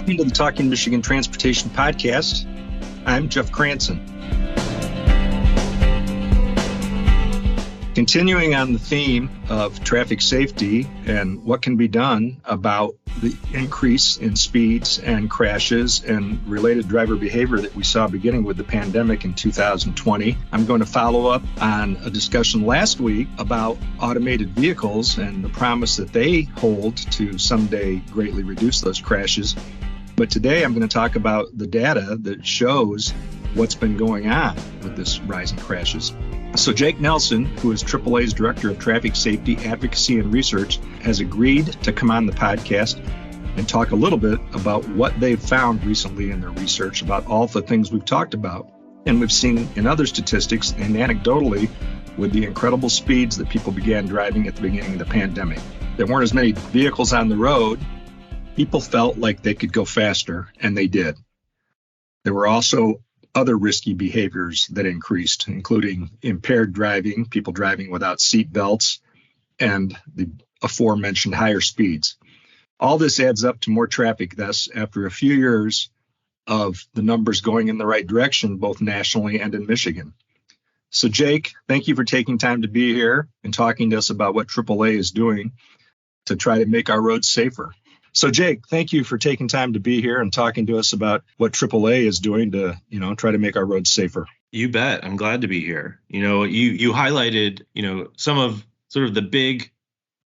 Welcome to the Talking Michigan Transportation Podcast. I'm Jeff Cranston. Continuing on the theme of traffic safety and what can be done about the increase in speeds and crashes and related driver behavior that we saw beginning with the pandemic in 2020. I'm going to follow up on a discussion last week about automated vehicles and the promise that they hold to someday greatly reduce those crashes. But today I'm going to talk about the data that shows what's been going on with this rise in crashes. So Jake Nelson, who is AAA's Director of Traffic Safety, Advocacy, and Research, has agreed to come on the podcast and talk a little bit about what they've found recently in their research about all the things we've talked about. And we've seen in other statistics and anecdotally with the incredible speeds that people began driving at the beginning of the pandemic. There weren't as many vehicles on the road. People felt like they could go faster, and they did. There were also other risky behaviors that increased, including impaired driving, people driving without seat belts, and the aforementioned higher speeds. All this adds up to more traffic thus after a few years of the numbers going in the right direction, both nationally and in Michigan. So Jake, thank you for taking time to be here and talking to us about what AAA is doing to try to make our roads safer. So Jake, thank you for taking time to be here and talking to us about what AAA is doing to, try to make our roads safer. You bet. I'm glad to be here. You highlighted, some of sort of the big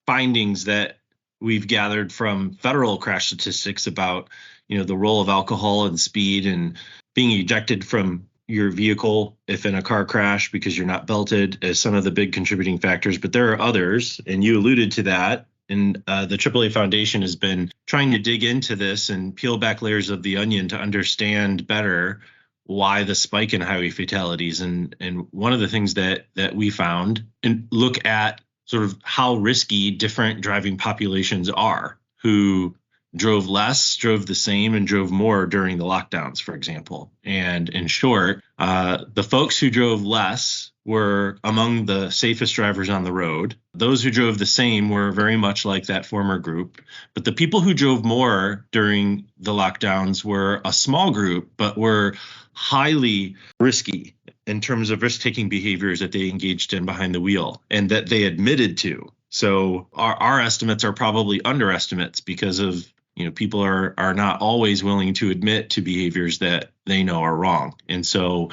findings that we've gathered from federal crash statistics about, the role of alcohol and speed and being ejected from your vehicle if in a car crash because you're not belted as some of the big contributing factors. But there are others, and you alluded to that. And the AAA Foundation has been trying to dig into this and peel back layers of the onion to understand better why the spike in highway fatalities. And one of the things that we found and look at sort of how risky different driving populations are, who drove less, drove the same, and drove more during the lockdowns, for example. And in short, the folks who drove less were among the safest drivers on the road. Those who drove the same were very much like that former group. But the people who drove more during the lockdowns were a small group, but were highly risky in terms of risk-taking behaviors that they engaged in behind the wheel and that they admitted to. So our estimates are probably underestimates because of people are not always willing to admit to behaviors that they know are wrong. And so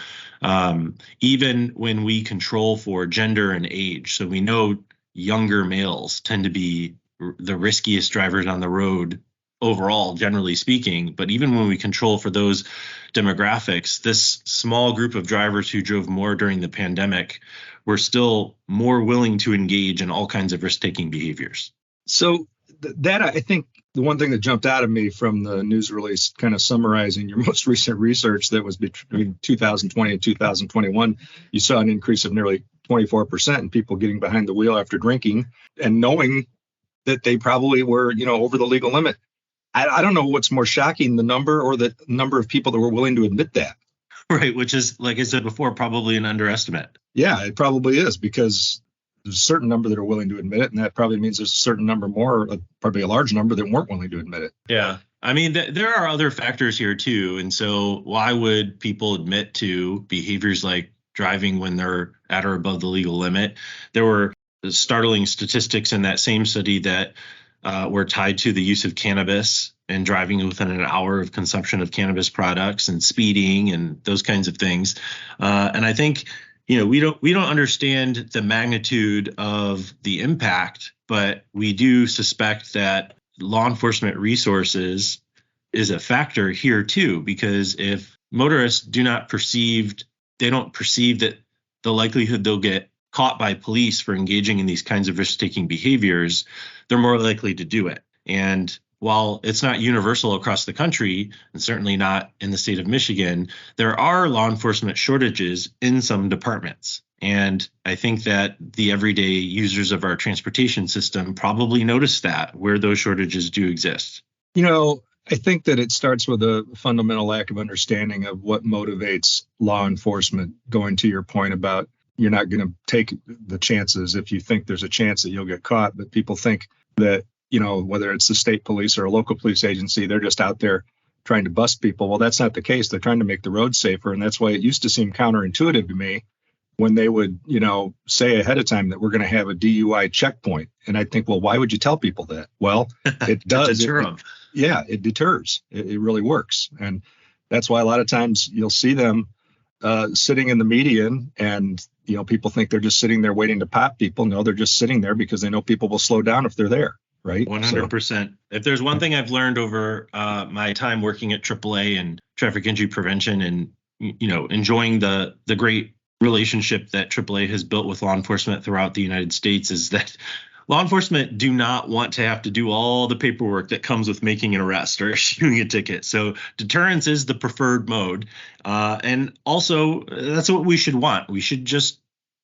even when we control for gender and age, so we know younger males tend to be the riskiest drivers on the road overall, generally speaking. But even when we control for those demographics, this small group of drivers who drove more during the pandemic were still more willing to engage in all kinds of risk-taking behaviors. So that, I think, the one thing that jumped out of me from the news release kind of summarizing your most recent research that was between 2020 and 2021, you saw an increase of nearly 24% in people getting behind the wheel after drinking and knowing that they probably were, over the legal limit. I don't know what's more shocking, the number or the number of people that were willing to admit that. Right, which is, like I said before, probably an underestimate. Yeah, it probably is, because there's a certain number that are willing to admit it, and that probably means there's a certain number more, probably a large number that weren't willing to admit it. Yeah. I mean, there are other factors here, too. And so why would people admit to behaviors like driving when they're at or above the legal limit? There were startling statistics in that same study that were tied to the use of cannabis and driving within an hour of consumption of cannabis products and speeding and those kinds of things. And I think we don't understand the magnitude of the impact, but we do suspect that law enforcement resources is a factor here too, because if motorists don't perceive that the likelihood they'll get caught by police for engaging in these kinds of risk-taking behaviors, they're more likely to do it. And while it's not universal across the country, and certainly not in the state of Michigan, there are law enforcement shortages in some departments. And I think that the everyday users of our transportation system probably notice that, where those shortages do exist. I think that it starts with a fundamental lack of understanding of what motivates law enforcement, going to your point about you're not going to take the chances if you think there's a chance that you'll get caught. But people think that, whether it's the state police or a local police agency, they're just out there trying to bust people. Well, that's not the case. They're trying to make the road safer. And that's why it used to seem counterintuitive to me when they would, say ahead of time that we're going to have a DUI checkpoint. And I think, well, why would you tell people that? Well, it does. Deter them. It deters. It really works. And that's why a lot of times you'll see them sitting in the median and, people think they're just sitting there waiting to pop people. No, they're just sitting there because they know people will slow down if they're there. Right. 100%. If there's one thing I've learned over my time working at AAA and traffic injury prevention and, enjoying the great relationship that AAA has built with law enforcement throughout the United States is that law enforcement do not want to have to do all the paperwork that comes with making an arrest or issuing a ticket. So deterrence is the preferred mode. And also, that's what we should want. We should just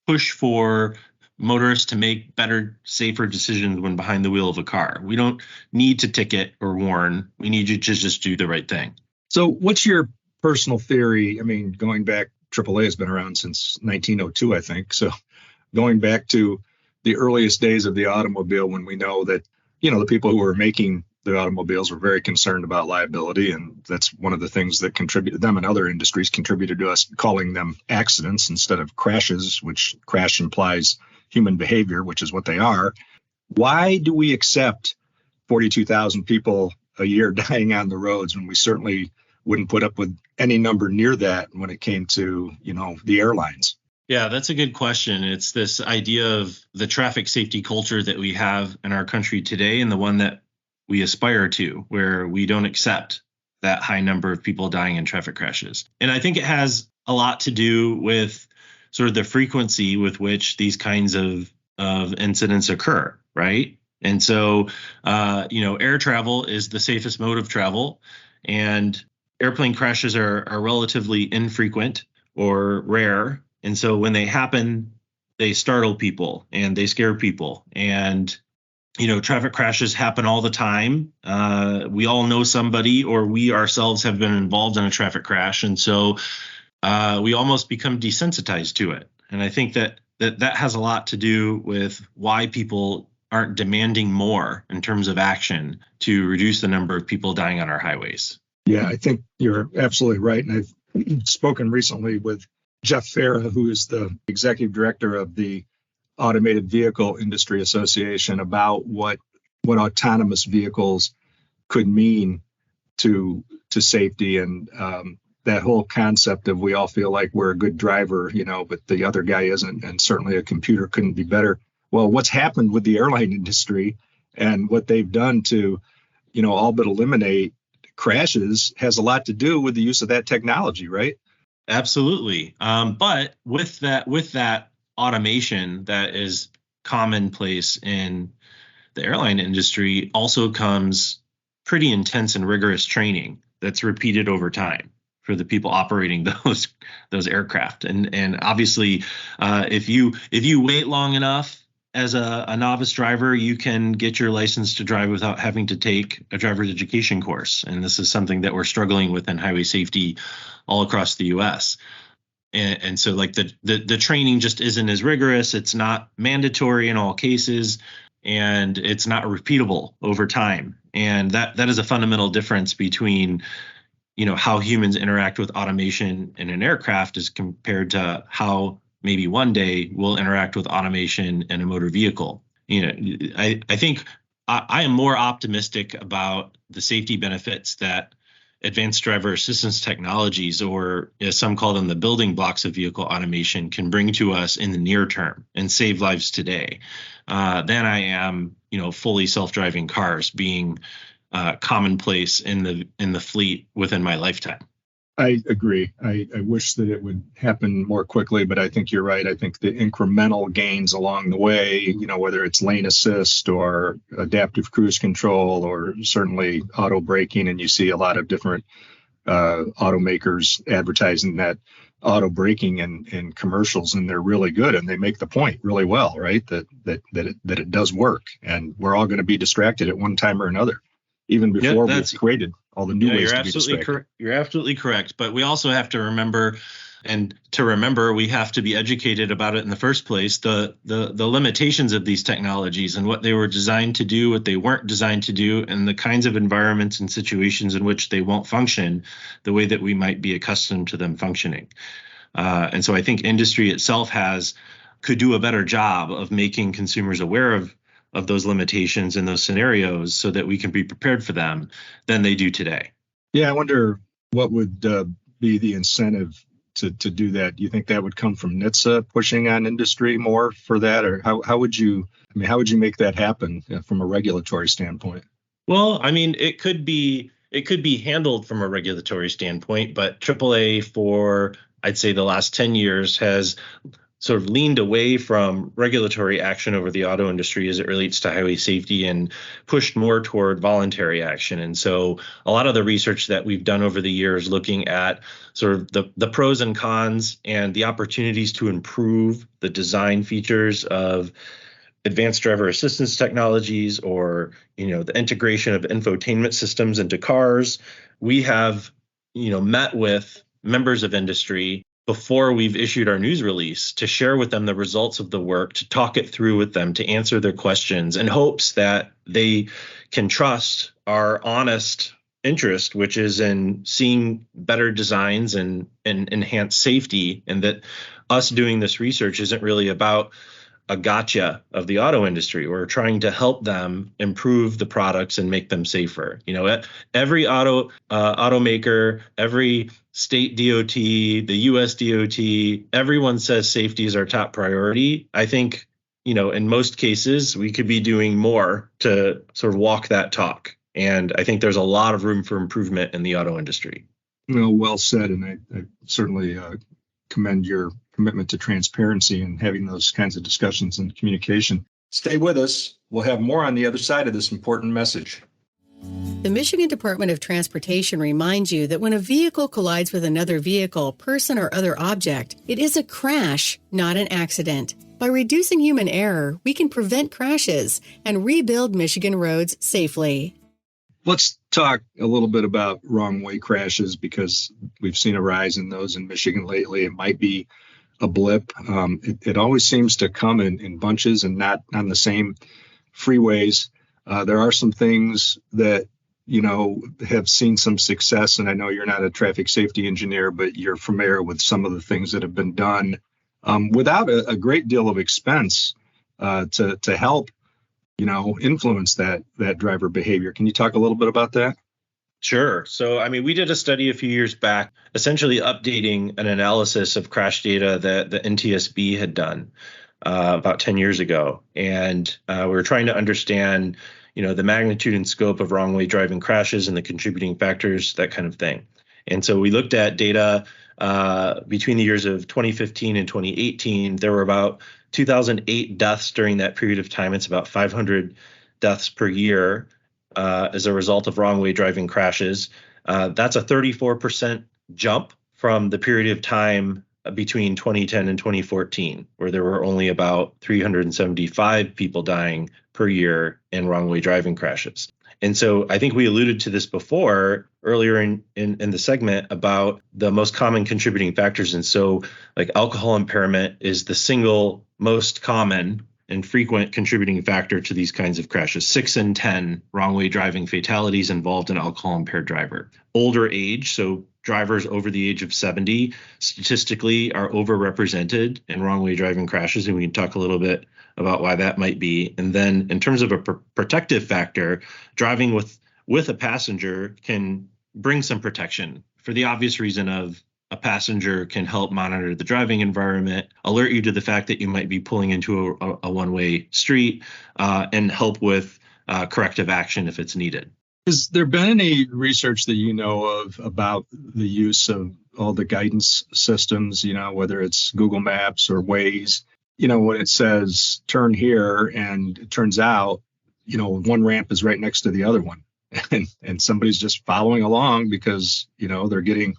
push for motorists to make better, safer decisions when behind the wheel of a car. We don't need to ticket or warn. We need you to just do the right thing. So what's your personal theory? I mean, going back, AAA has been around since 1902, I think. So going back to the earliest days of the automobile, when we know that, the people who were making the automobiles were very concerned about liability. And that's one of the things that contributed, them and other industries contributed to us calling them accidents instead of crashes, which crash implies human behavior, which is what they are. Why do we accept 42,000 people a year dying on the roads when we certainly wouldn't put up with any number near that when it came to, the airlines? Yeah, that's a good question. It's this idea of the traffic safety culture that we have in our country today and the one that we aspire to, where we don't accept that high number of people dying in traffic crashes. And I think it has a lot to do with sort of the frequency with which these kinds of incidents occur, right? And so, air travel is the safest mode of travel, and airplane crashes are relatively infrequent or rare. And so when they happen, they startle people and they scare people. And, traffic crashes happen all the time. We all know somebody, or we ourselves have been involved in a traffic crash. And so we almost become desensitized to it. And I think that has a lot to do with why people aren't demanding more in terms of action to reduce the number of people dying on our highways. Yeah, I think you're absolutely right. And I've spoken recently with Jeff Farah, who is the executive director of the Automated Vehicle Industry Association, about what autonomous vehicles could mean to safety, and that whole concept of we all feel like we're a good driver, but the other guy isn't, and certainly a computer couldn't be better. Well, what's happened with the airline industry and what they've done to, all but eliminate crashes has a lot to do with the use of that technology, right? Absolutely. But with that automation that is commonplace in the airline industry also comes pretty intense and rigorous training that's repeated over time for the people operating those aircraft. And obviously, if you wait long enough as a novice driver, you can get your license to drive without having to take a driver's education course. And this is something that we're struggling with in highway safety all across the U.S. And so like the training just isn't as rigorous. It's not mandatory in all cases, and it's not repeatable over time. And that is a fundamental difference between, how humans interact with automation in an aircraft as compared to how maybe one day we'll interact with automation in a motor vehicle. I think I am more optimistic about the safety benefits that advanced driver assistance technologies, or as some call them, the building blocks of vehicle automation, can bring to us in the near term and save lives today, than I am, fully self-driving cars being commonplace in the fleet within my lifetime. I agree. I wish that it would happen more quickly, but I think you're right. I think the incremental gains along the way, whether it's lane assist or adaptive cruise control or certainly auto braking, and you see a lot of different automakers advertising that auto braking in commercials, and they're really good and they make the point really well, right? That it does work, and we're all going to be distracted at one time or another, even before we've created all the new ways to be distracted. You're absolutely correct. But we also have to remember And to remember, we have to be educated about it in the first place, the limitations of these technologies and what they were designed to do, what they weren't designed to do, and the kinds of environments and situations in which they won't function the way that we might be accustomed to them functioning. And so I think industry itself could do a better job of making consumers aware of those limitations and those scenarios so that we can be prepared for them than they do today. Yeah, I wonder what would be the incentive to do that. Do you think that would come from NHTSA pushing on industry more for that, or how would you make that happen from a regulatory standpoint? Well, I mean, it could be handled from a regulatory standpoint, but AAA for, I'd say, the last 10 years has sort of leaned away from regulatory action over the auto industry as it relates to highway safety and pushed more toward voluntary action. And so a lot of the research that we've done over the years looking at sort of the pros and cons and the opportunities to improve the design features of advanced driver assistance technologies or, the integration of infotainment systems into cars, we have, met with members of industry before we've issued our news release to share with them the results of the work, to talk it through with them, to answer their questions in hopes that they can trust our honest interest, which is in seeing better designs and enhanced safety, and that us doing this research isn't really about a gotcha of the auto industry. We're trying to help them improve the products and make them safer. Every automaker, every state DOT, the US DOT, everyone says safety is our top priority. I think, in most cases, we could be doing more to sort of walk that talk. And I think there's a lot of room for improvement in the auto industry. Well said. And I certainly commend your commitment to transparency and having those kinds of discussions and communication. Stay with us. We'll have more on the other side of this important message. The Michigan Department of Transportation reminds you that when a vehicle collides with another vehicle, person, or other object, it is a crash, not an accident. By reducing human error, we can prevent crashes and rebuild Michigan roads safely. Let's talk a little bit about wrong way crashes, because we've seen a rise in those in Michigan lately. It might be a blip. It always seems to come in bunches and not on the same freeways. There are some things that, have seen some success. And I know you're not a traffic safety engineer, but you're familiar with some of the things that have been done without a great deal of expense to help, influence that driver behavior. Can you talk a little bit about that? Sure. So, we did a study a few years back, essentially updating an analysis of crash data that the NTSB had done about 10 years ago. And we were trying to understand, the magnitude and scope of wrong way driving crashes and the contributing factors, that kind of thing. And so we looked at data between the years of 2015 and 2018. There were about 2008 deaths during that period of time. It's about 500 deaths per year as a result of wrong way driving crashes. That's a 34% jump from the period of time between 2010 and 2014, where there were only about 375 people dying per year in wrong way driving crashes. And so I think we alluded to this before earlier in the segment about the most common contributing factors. And so like alcohol impairment is the single most common and frequent contributing factor to these kinds of crashes. 6 in 10 wrong way driving fatalities involved an alcohol impaired driver. Older age, so drivers over the age of 70 statistically are overrepresented in wrong way driving crashes. And we can talk a little bit about why that might be. And then in terms of a protective factor, driving with a passenger can bring some protection for the obvious reason of a passenger can help monitor the driving environment, alert you to the fact that you might be pulling into a one-way street, and help with corrective action if it's needed. Has there been any research that you know of about the use of all the guidance systems, whether it's Google Maps or Waze, when it says turn here and it turns out, one ramp is right next to the other one and somebody's just following along because, they're getting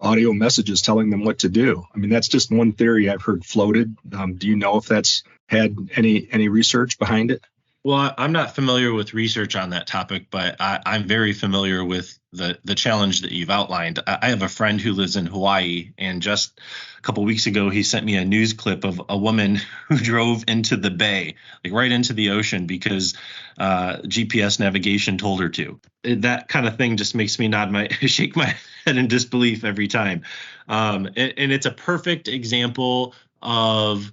audio messages telling them what to do. That's just one theory I've heard floated. Do you know if that's had any research behind it? Well, I'm not familiar with research on that topic, but I'm very familiar with the challenge that you've outlined. I have a friend who lives in Hawaii, and just a couple weeks ago, he sent me a news clip of a woman who drove into the bay, like right into the ocean, because GPS navigation told her to. That kind of thing just makes me shake my head in disbelief every time. And it's a perfect example of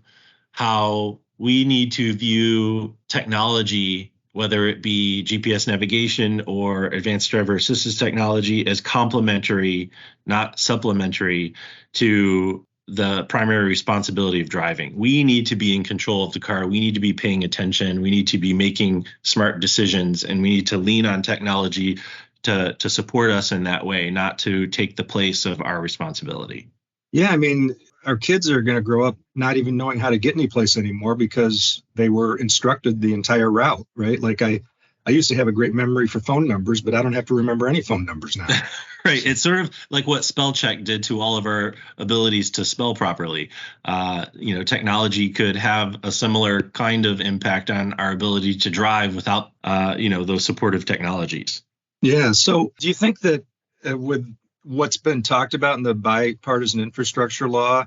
how we need to view technology, whether it be GPS navigation or advanced driver assistance technology, as complementary, not supplementary to the primary responsibility of driving. We need to be in control of the car. We need to be paying attention. We need to be making smart decisions, and we need to lean on technology to support us in that way, not to take the place of our responsibility. Yeah, I mean, our kids are going to grow up not even knowing how to get any place anymore because they were instructed the entire route, right? Like I used to have a great memory for phone numbers, but I don't have to remember any phone numbers now. Right. It's sort of like what spell check did to all of our abilities to spell properly. Technology could have a similar kind of impact on our ability to drive without, those supportive technologies. Yeah. So do you think that with what's been talked about in the bipartisan infrastructure law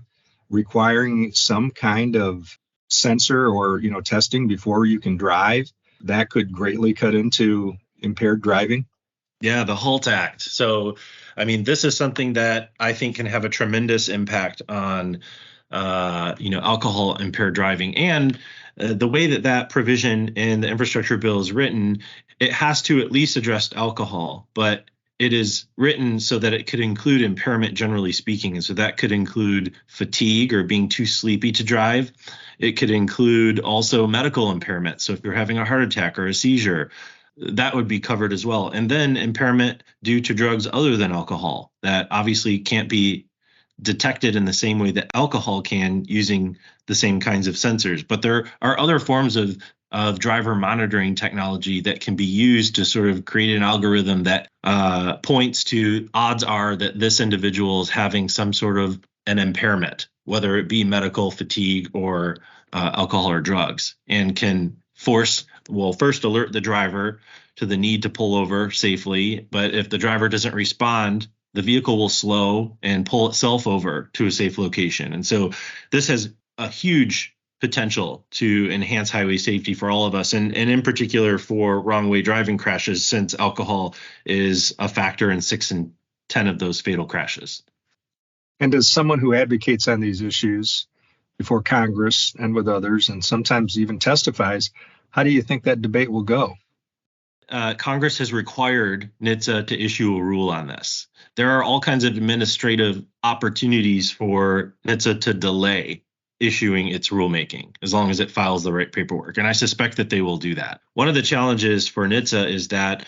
requiring some kind of sensor or, testing before you can drive, that could greatly cut into impaired driving? Yeah, the HALT Act. So, I mean, this is something that I think can have a tremendous impact on, alcohol impaired driving. And the way that provision in the infrastructure bill is written, it has to at least address alcohol, but it is written so that it could include impairment, generally speaking. And so that could include fatigue or being too sleepy to drive. It could include also medical impairment. So if you're having a heart attack or a seizure, that would be covered as well. And then impairment due to drugs other than alcohol that obviously can't be detected in the same way that alcohol can using the same kinds of sensors. But there are other forms of driver monitoring technology that can be used to sort of create an algorithm that points to odds are that this individual is having some sort of an impairment, whether it be medical, fatigue, or alcohol or drugs, and can first alert the driver to the need to pull over safely. But if the driver doesn't respond, the vehicle will slow and pull itself over to a safe location. And so this has a huge potential to enhance highway safety for all of us, and in particular for wrong way driving crashes, since alcohol is a factor in 6 in 10 of those fatal crashes. And as someone who advocates on these issues before Congress and with others, and sometimes even testifies, how do you think that debate will go? Congress has required NHTSA to issue a rule on this. There are all kinds of administrative opportunities for NHTSA to delay issuing its rulemaking as long as it files the right paperwork. And I suspect that they will do that. One of the challenges for NHTSA is that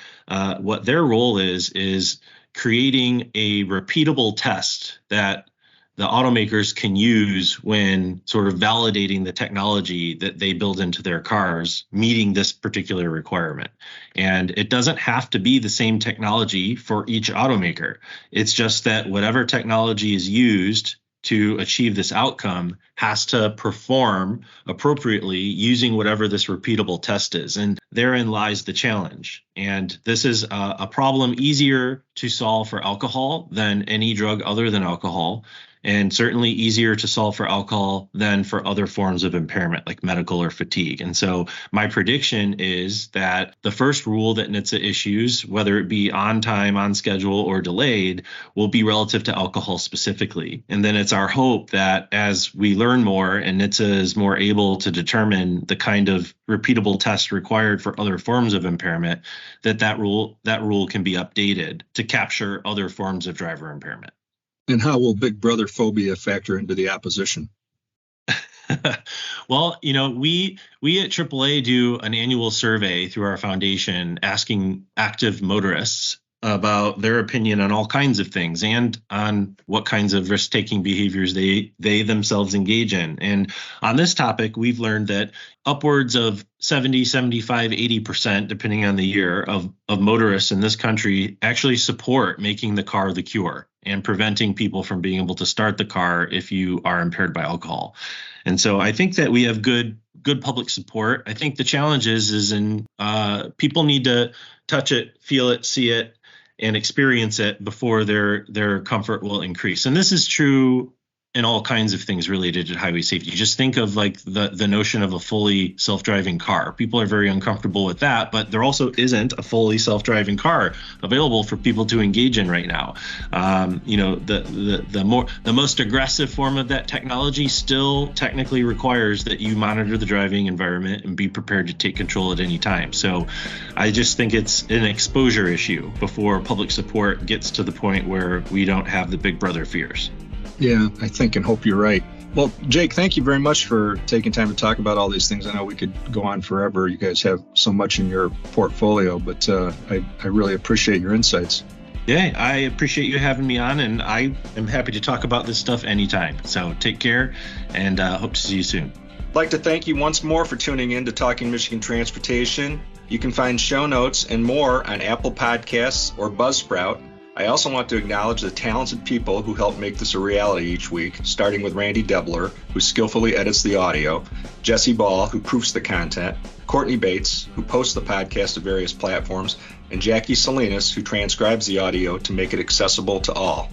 what their role is creating a repeatable test that the automakers can use when sort of validating the technology that they build into their cars, meeting this particular requirement. And it doesn't have to be the same technology for each automaker. It's just that whatever technology is used to achieve this outcome has to perform appropriately using whatever this repeatable test is. And therein lies the challenge. And this is a problem easier to solve for alcohol than any drug other than alcohol, and certainly easier to solve for alcohol than for other forms of impairment like medical or fatigue. And so my prediction is that the first rule that NHTSA issues, whether it be on time, on schedule, or delayed, will be relative to alcohol specifically. And then it's our hope that as we learn more and NHTSA is more able to determine the kind of repeatable test required for other forms of impairment, that rule can be updated to capture other forms of driver impairment. And how will Big Brother phobia factor into the opposition? Well, we at AAA do an annual survey through our foundation asking active motorists about their opinion on all kinds of things and on what kinds of risk-taking behaviors they themselves engage in. And on this topic, we've learned that upwards of 70, 75, 80%, depending on the year, of motorists in this country actually support making the car the cure and preventing people from being able to start the car if you are impaired by alcohol. And so I think that we have good public support. I think the challenge is in people need to touch it, feel it, see it, and experience it before their comfort will increase. And this is true in all kinds of things related to highway safety. Just think of like the notion of a fully self-driving car. People are very uncomfortable with that, but there also isn't a fully self-driving car available for people to engage in right now. The most aggressive form of that technology still technically requires that you monitor the driving environment and be prepared to take control at any time. So I just think it's an exposure issue before public support gets to the point where we don't have the big brother fears. Yeah, I think and hope you're right. Well, Jake, thank you very much for taking time to talk about all these things. I know we could go on forever. You guys have so much in your portfolio, but I really appreciate your insights. Yeah, I appreciate you having me on, and I am happy to talk about this stuff anytime. So take care, and hope to see you soon. I'd like to thank you once more for tuning in to Talking Michigan Transportation. You can find show notes and more on Apple Podcasts or Buzzsprout. I also want to acknowledge the talented people who help make this a reality each week, starting with Randy Debler, who skillfully edits the audio, Jesse Ball, who proofs the content, Courtney Bates, who posts the podcast to various platforms, and Jackie Salinas, who transcribes the audio to make it accessible to all.